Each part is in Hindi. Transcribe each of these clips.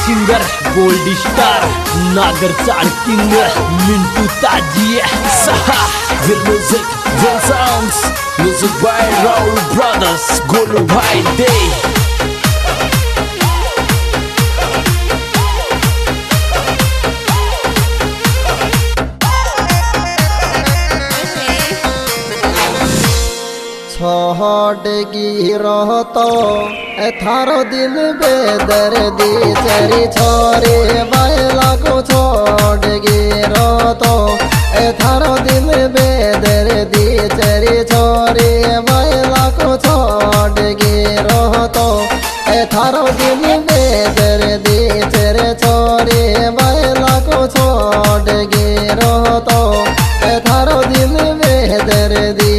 सिंगर गोल्डी स्टार नागर किंग मिंटू ताजी सहा music sounds music by Rahul brothers Golu भाई दे छोड़गी रहतो थारो दिल बेदर्दी चरी छोरे बैला को छोड़गी रहतो थारो दिल बेदर्दी चरी छोरे बैला को छोड़गी रहतो थारो दिल बेदर्दी चरे छोरे बैला को छोड़गी रहतो थारो दिल बेदर्दी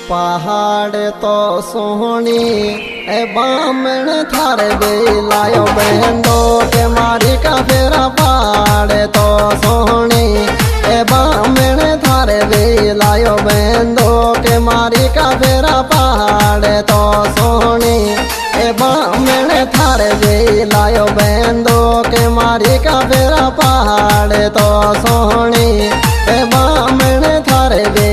पहाड़ तो सोहनी बामण थार बेलायो बहनो के मारी का फेरा पहाड़ तो सोहनी बामण थार बेलायो बहनो के मारी का फेरा पहाड़ तो सोहनी बामण थार बेलायो बहनो के मारी का फेरा पहाड़ तो सोहनी बामण थार बे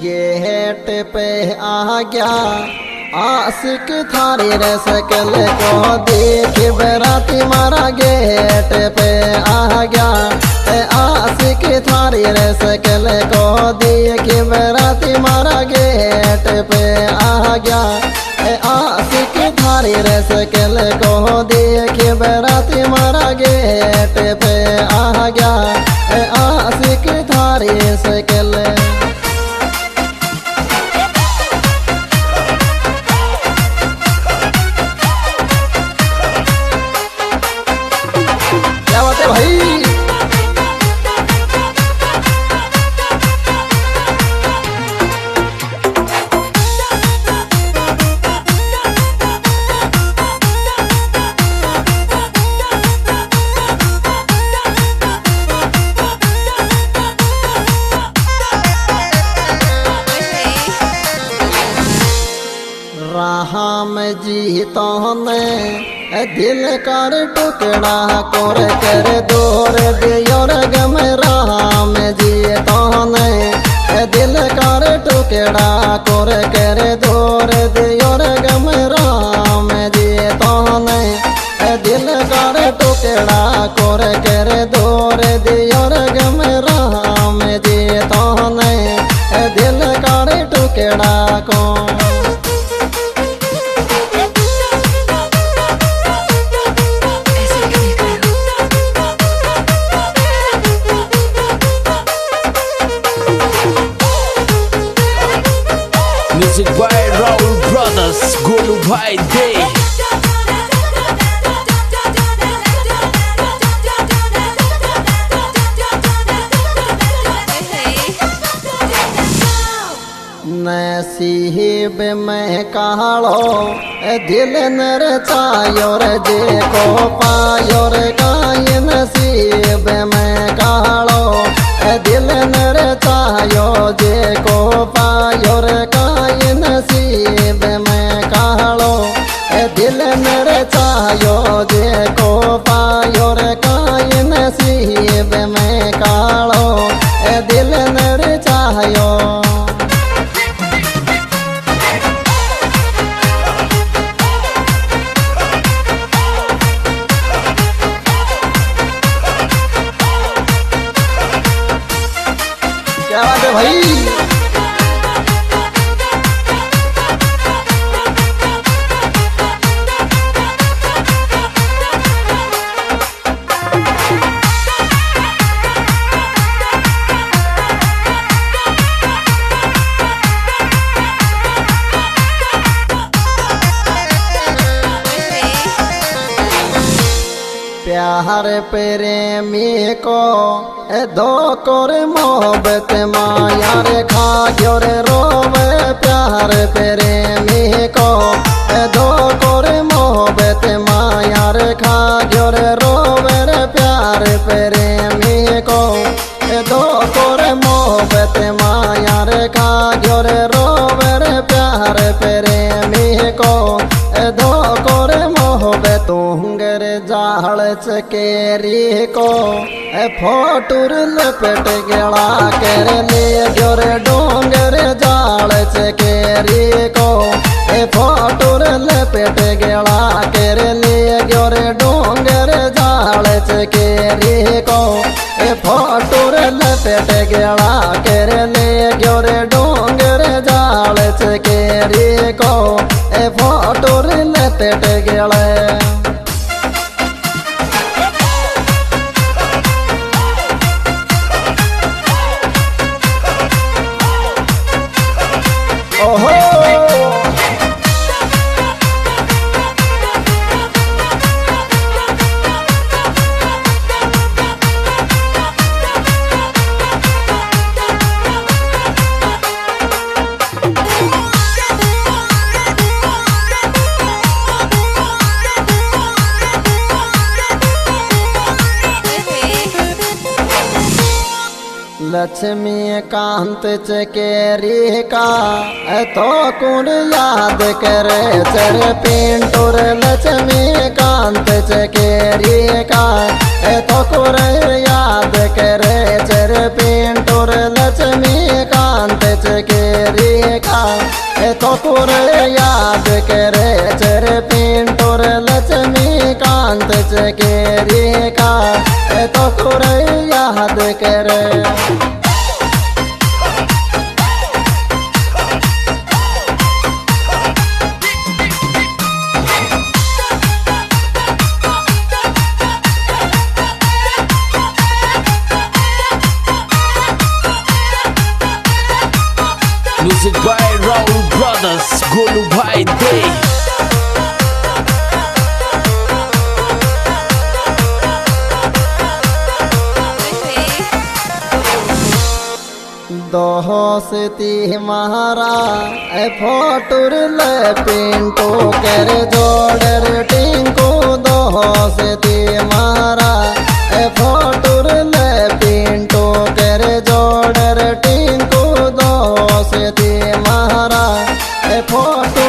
गेट पे आ गया आशिक थारी रे सकल को देख बराती मारा गेट पे आ गया आशिक थारी रे सकल को देख बराती मारा गेट पे आ गया आशिक थारी रे सकल को देख बराती मारा गेट पे आ गया आशिक थारी सकल भाई राम जी तो ने दिल कर टुकड़ा कर दूर दियोर गम राम जी तो ने दिल कर टुकड़ा कर दूर दियोर गम राम जी तो ने दिल कर टुकड़ा कर दूर दियोर गम राम जी तो ने दिल कर टुकड़ा को music by Rahul brothers Golu भाई दे नसीब में कालो दिल नर चायो रे जे को पायो रे काय नसीब में कालो दिल नर चायो जे को पायो रे काय नसीब में कालो दिल नर चायो जे को पायो रे काय नसीब में कालो दिल नर चायो प्यार प्रेमी को दो कर मोहब्बत माया रे खा गयो रे रोवे प्यार प्रेमी को दो कर मोहब्बत माया रे खा गयो रे रोवे रे प्यार प्रेमी को दो कर मोहब्बत माया रे खा गयो रे रोवे रे प्यार प्रेमी को दो कर मोहब्बत तुंगर जाल चकेरी को फोटुर लपेट गला कर ले गयो रे डोंगर जाल चकेरी को फोटुर लपेट गला कर ले गयो रे डोंगर जाल चकेरी को फोटुर लपेट गला कर ले गयो रे डोंगर जाल चकेरी को फोटुर लपेट गला ओहो लक्ष्मी कांत चकेरी का तो कुण याद करे चर पिंटूर लक्ष्मी कांत चकेरी का तो कुर याद करे चर पिंटूर लक्ष्मी कांत चकेरी का तो कुर याद करे चर पिंटूर लक्ष्मी कांत चकेरी का तो कुर याद करे Music by Raul Brothers, Golu Bhai Dey. दोस्ती महारा फोटुर ले पिंटू कर जोड़र टिंकू दोस्ती महारा फोटुर ले पिंटू कर जोड़र टिंकू दोस्ती महारा फोटो